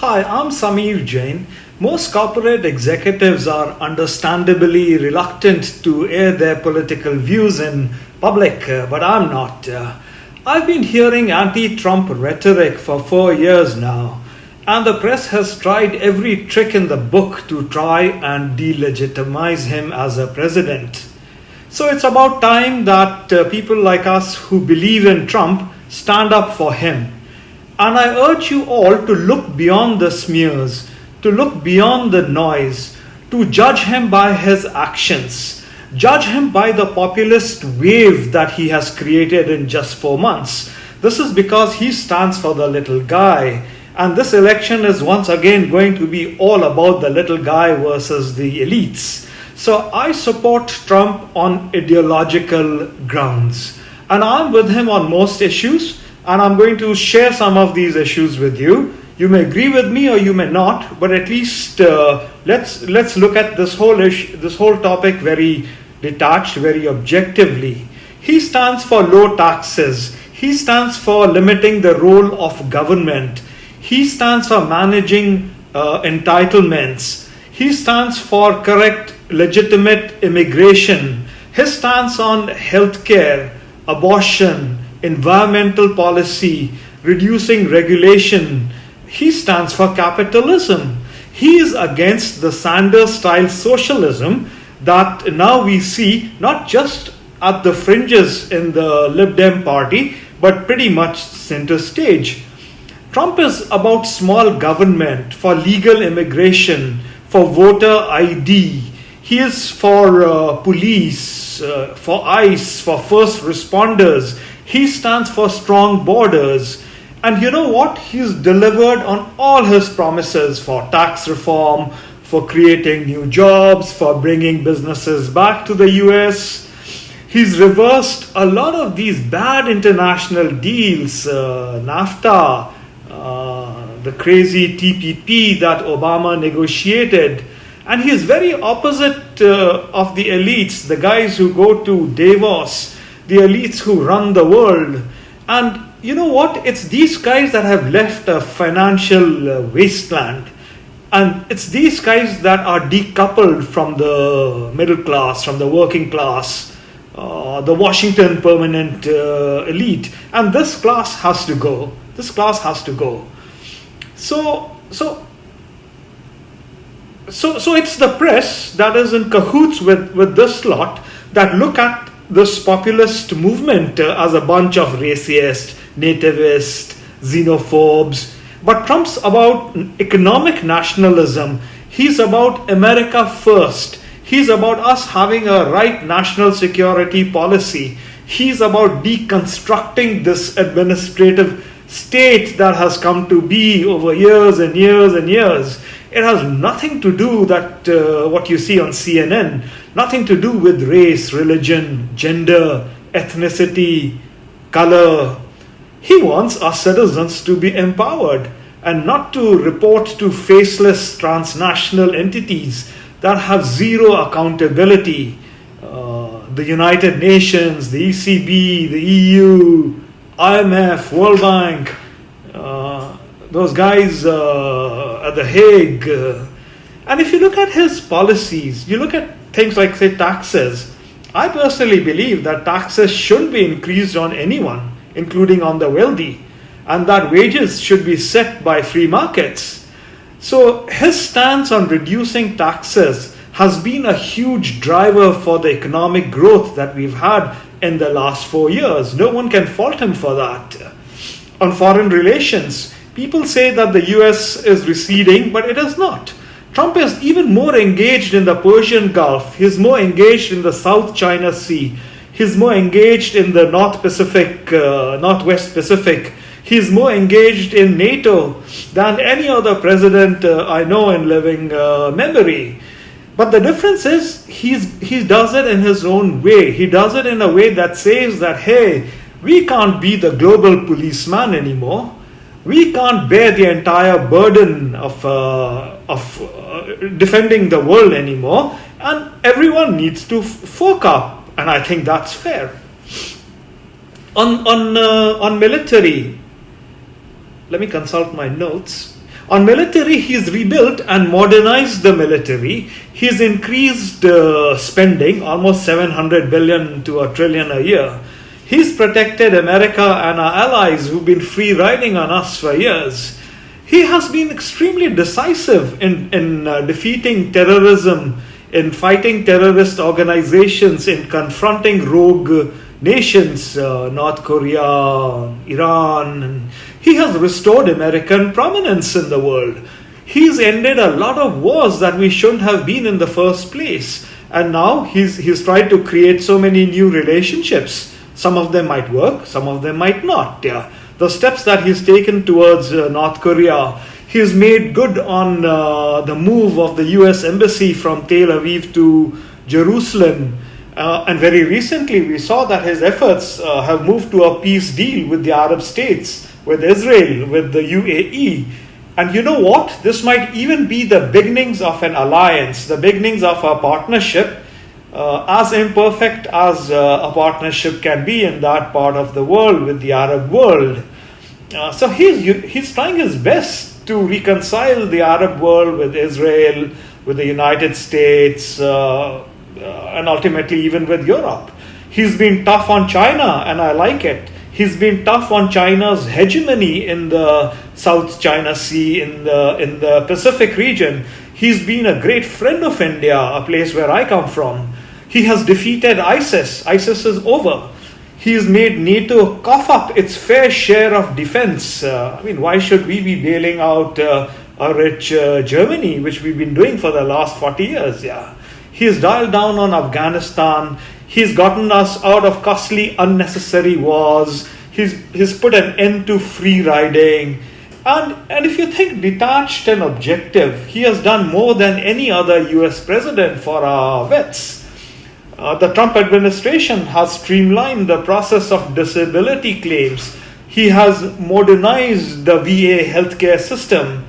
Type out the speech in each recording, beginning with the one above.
Hi, I'm Samir Jain. Most corporate executives are understandably reluctant to air their political views in public, but I'm not. I've been hearing anti Trump rhetoric for 4 years now, and the press has tried every trick in the book to try and delegitimize him as a president. So it's about time that people like us who believe in Trump stand up for him. And I urge you all to look beyond the smears, to look beyond the noise, to judge him by his actions. Judge him by the populist wave that he has created in just 4 months. This is because he stands for the little guy. And this election is once again going to be all about the little guy versus the elites. So I support Trump on ideological grounds. And I'm with him on most issues. And I'm going to share some of these issues with you. You may agree with me or you may not, but at least let's look at this whole topic very detached, very objectively. He stands for low taxes. He stands for limiting the role of government. He stands for managing entitlements. He stands for correct, legitimate immigration. His stance on healthcare, abortion, environmental policy, reducing regulation. He stands for capitalism. He is against the Sanders-style socialism that now we see not just at the fringes in the Lib Dem party, but pretty much center stage. Trump is about small government, for legal immigration, for voter ID. He is for police, for ICE, for first responders. He stands for strong borders. And you know what? He's delivered on all his promises for tax reform, for creating new jobs, for bringing businesses back to the US. He's reversed a lot of these bad international deals, NAFTA, the crazy TPP that Obama negotiated. And he's very opposite of the elites, the guys who go to Davos, the elites who run the world. And you know what? It's these guys that have left a financial wasteland. And it's these guys that are decoupled from the middle class, from the working class, the Washington permanent elite. And this class has to go. This class has to go. So it's the press that is in cahoots with this lot that look at this populist movement as a bunch of racist, nativist, xenophobes. But Trump's about economic nationalism. He's about America first. He's about us having a right national security policy. He's about deconstructing this administrative state that has come to be over years and years and years. It has nothing to do that what you see on CNN, nothing to do with race, religion, gender, ethnicity, color. He wants our citizens to be empowered and not to report to faceless transnational entities that have zero accountability. The United Nations, the ECB, the EU, IMF, World Bank, those guys at The Hague. And if you look at his policies, you look at things like, say, taxes. I personally believe that taxes shouldn't be increased on anyone, including on the wealthy, and that wages should be set by free markets. So his stance on reducing taxes has been a huge driver for the economic growth that we've had in the last 4 years. No one can fault him for that. On foreign relations, people say that the US is receding, but it is not. Trump is even more engaged in the Persian Gulf. He's more engaged in the South China Sea. He's more engaged in the Northwest Pacific. He's more engaged in NATO than any other president I know in living memory. But the difference is he does it in his own way. He does it in a way that says that, hey, we can't be the global policeman anymore. We can't bear the entire burden of defending the world anymore, and everyone needs to fork up, and I think that's fair. On military, let me consult my notes. On military, he's rebuilt and modernized the military. He's increased spending, almost 700 billion to a trillion a year. He's protected America and our allies who've been free riding on us for years. He has been extremely decisive in defeating terrorism, in fighting terrorist organizations, in confronting rogue nations, North Korea, Iran. And he has restored American prominence in the world. He's ended a lot of wars that we shouldn't have been in the first place. And now he's tried to create so many new relationships. Some of them might work, some of them might not. Yeah. The steps that he's taken towards North Korea, he's made good on the move of the US Embassy from Tel Aviv to Jerusalem. And very recently, we saw that his efforts have moved to a peace deal with the Arab states, with Israel, with the UAE. And you know what? This might even be the beginnings of an alliance, the beginnings of a partnership, as imperfect as a partnership can be in that part of the world with the Arab world. So he's trying his best to reconcile the Arab world with Israel, with the United States, and ultimately even with Europe. He's been tough on China, and I like it. He's been tough on China's hegemony in the South China Sea, in the Pacific region. He's been a great friend of India, a place where I come from. He has defeated ISIS. ISIS is over. He's made NATO cough up its fair share of defense. Why should we be bailing out a rich Germany, which we've been doing for the last 40 years? Yeah. He's dialed down on Afghanistan. He's gotten us out of costly, unnecessary wars. He's put an end to free riding. And if you think detached and objective, he has done more than any other US president for our vets. The Trump administration has streamlined the process of disability claims. He has modernized the VA healthcare system.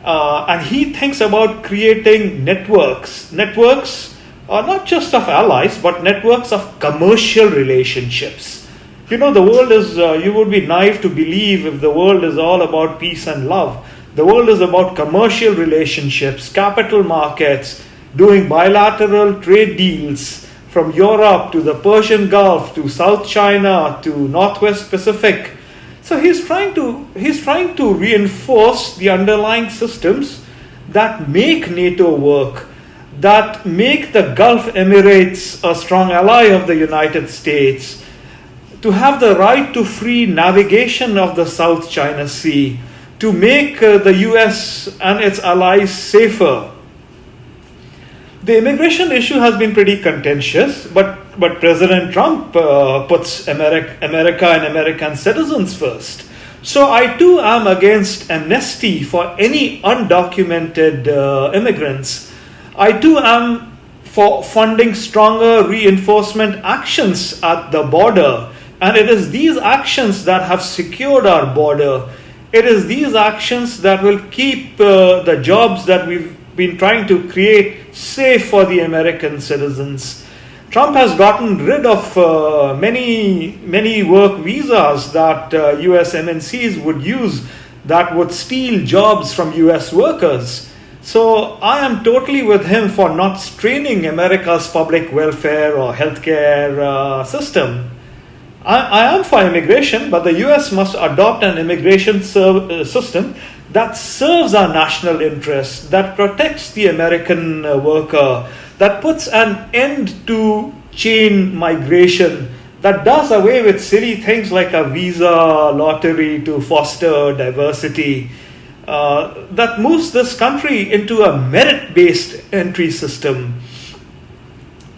And he thinks about creating networks. Networks are not just of allies, but networks of commercial relationships. You know, the world is, you would be naive to believe if the world is all about peace and love. The world is about commercial relationships, capital markets, doing bilateral trade deals from Europe to the Persian Gulf to South China to Northwest Pacific. So he's trying to reinforce the underlying systems that make NATO work, that make the Gulf Emirates a strong ally of the United States, to have the right to free navigation of the South China Sea, to make the US and its allies safer. The immigration issue has been pretty contentious, but President Trump puts America and American citizens first. So I too am against amnesty for any undocumented immigrants. I too am for funding stronger reinforcement actions at the border. And it is these actions that have secured our border. It is these actions that will keep the jobs that we've been trying to create safe for the American citizens. Trump has gotten rid of many work visas that US MNCs would use that would steal jobs from US workers. So I am totally with him for not straining America's public welfare or healthcare system. I am for immigration, but the US must adopt an immigration system that serves our national interests, that protects the American worker, that puts an end to chain migration, that does away with silly things like a visa lottery to foster diversity, that moves this country into a merit-based entry system.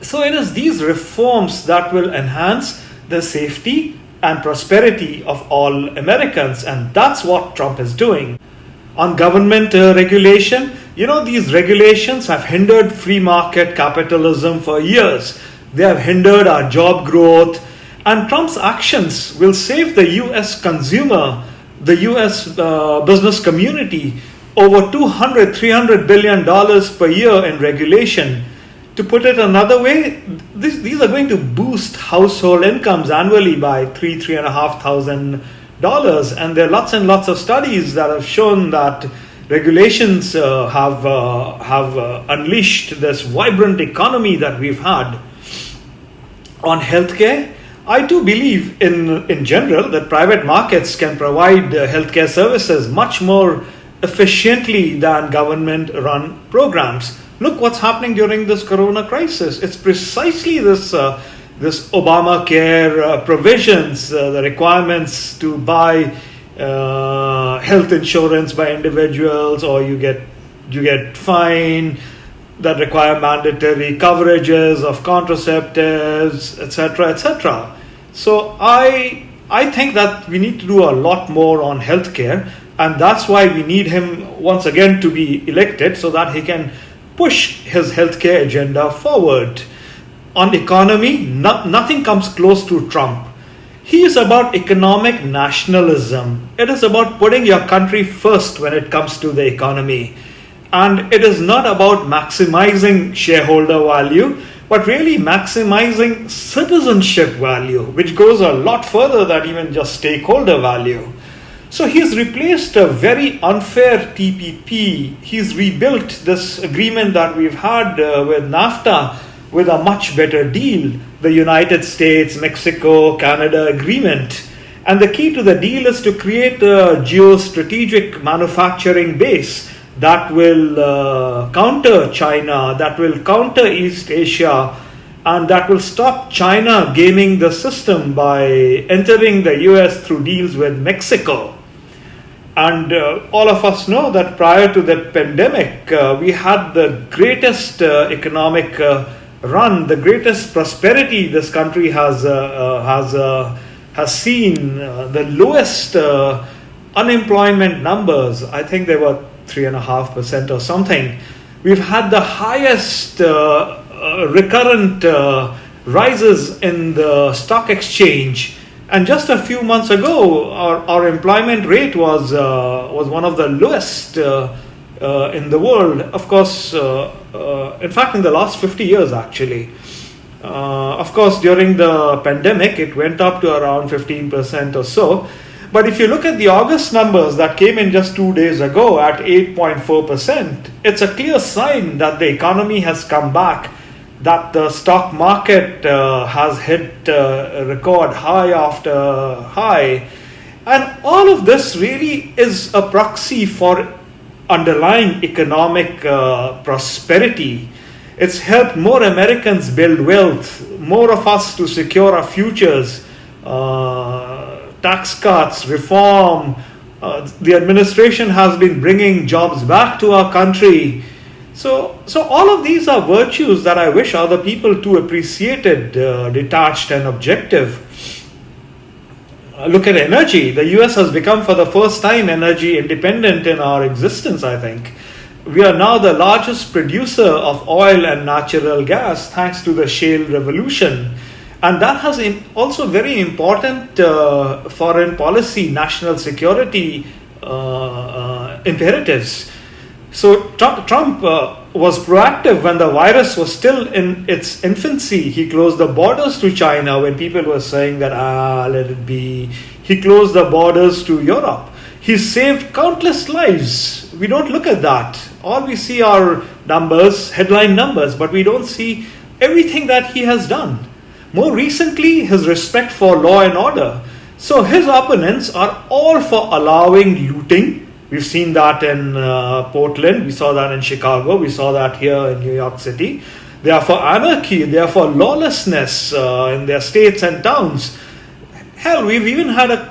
So it is these reforms that will enhance the safety and prosperity of all Americans, and that's what Trump is doing. On government regulation, these regulations have hindered free market capitalism for years. They have hindered our job growth, and Trump's actions will save the US consumer, the US business community, over $200-300 billion per year in regulation. To put it another way, these are going to boost household incomes annually by $3,500, and there are lots and lots of studies that have shown that regulations have unleashed this vibrant economy that we've had. On healthcare, I too believe in general that private markets can provide healthcare services much more efficiently than government run programs. Look what's happening during this corona crisis. It's precisely this Obamacare provisions, the requirements to buy health insurance by individuals, or you get fined, that require mandatory coverages of contraceptives, etc., etc. So I think that we need to do a lot more on healthcare, and that's why we need him once again to be elected, so that he can push his healthcare agenda forward. On economy, nothing comes close to Trump. He is about economic nationalism. It is about putting your country first when it comes to the economy. And it is not about maximizing shareholder value, but really maximizing citizenship value, which goes a lot further than even just stakeholder value. So he's replaced a very unfair TPP. He's rebuilt this agreement that we've had with NAFTA with a much better deal, the United States, Mexico, Canada agreement. And the key to the deal is to create a geostrategic manufacturing base that will counter China, that will counter East Asia, and that will stop China gaming the system by entering the US through deals with Mexico. And all of us know that prior to the pandemic, we had the greatest economic run, the greatest prosperity this country has seen, the lowest unemployment numbers. I think they were 3.5% or something. We've had the highest recurrent rises in the stock exchange, and just a few months ago, our employment rate was one of the lowest in the world. Of course, in fact, in the last 50 years, actually. Of course, during the pandemic, it went up to around 15% or so. But if you look at the August numbers that came in just 2 days ago at 8.4%, it's a clear sign that the economy has come back, that the stock market has hit a record high after high. And all of this really is a proxy for underlying economic prosperity. It's helped more Americans build wealth, more of us to secure our futures. Tax cuts, reform, the administration has been bringing jobs back to our country. So all of these are virtues that I wish other people too appreciated, detached and objective. Look at energy. The US has become for the first time energy independent in our existence, I think. We are now the largest producer of oil and natural gas thanks to the shale revolution. And that has also very important foreign policy, national security imperatives. So Trump was proactive when the virus was still in its infancy. He closed the borders to China when people were saying that, let it be. He closed the borders to Europe. He saved countless lives. We don't look at that. All we see are numbers, headline numbers, but we don't see everything that he has done. More recently, his respect for law and order. So his opponents are all for allowing looting. We've seen that in Portland. We saw that in Chicago. We saw that here in New York City. They are for anarchy. They are for lawlessness in their states and towns. Hell, we've even had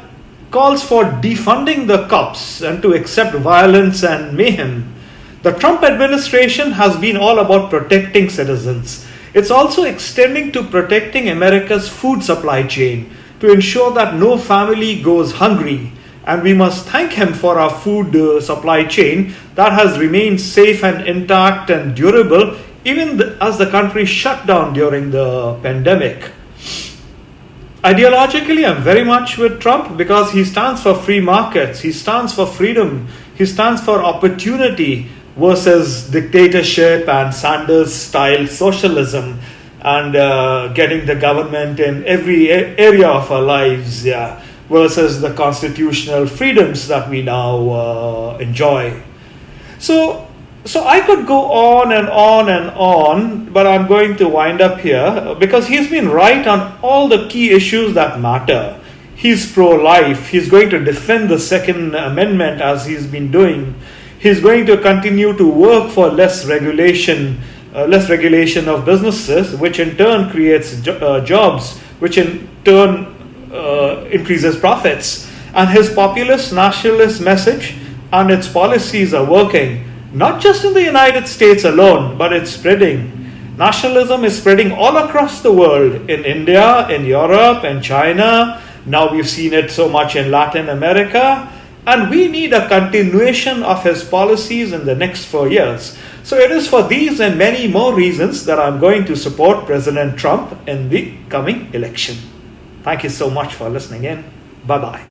calls for defunding the cops and to accept violence and mayhem. The Trump administration has been all about protecting citizens. It's also extending to protecting America's food supply chain to ensure that no family goes hungry. And we must thank him for our food supply chain that has remained safe and intact and durable even as the country shut down during the pandemic. Ideologically, I'm very much with Trump because he stands for free markets, he stands for freedom, he stands for opportunity versus dictatorship and Sanders-style socialism and getting the government in every area of our lives, versus the constitutional freedoms that we now enjoy. So, so I could go on and on and on, but I'm going to wind up here because he's been right on all the key issues that matter. He's pro-life. He's going to defend the Second Amendment as he's been doing. He's going to continue to work for less regulation of businesses, which in turn creates jobs, which in turn increases profits. And his populist nationalist message and its policies are working, not just in the United States alone, but it's spreading. Nationalism is spreading all across the world, in India, in Europe, and China. Now we've seen it so much in Latin America. And we need a continuation of his policies in the next 4 years. So it is for these and many more reasons that I'm going to support President Trump in the coming election. Thank you so much for listening in. Bye-bye.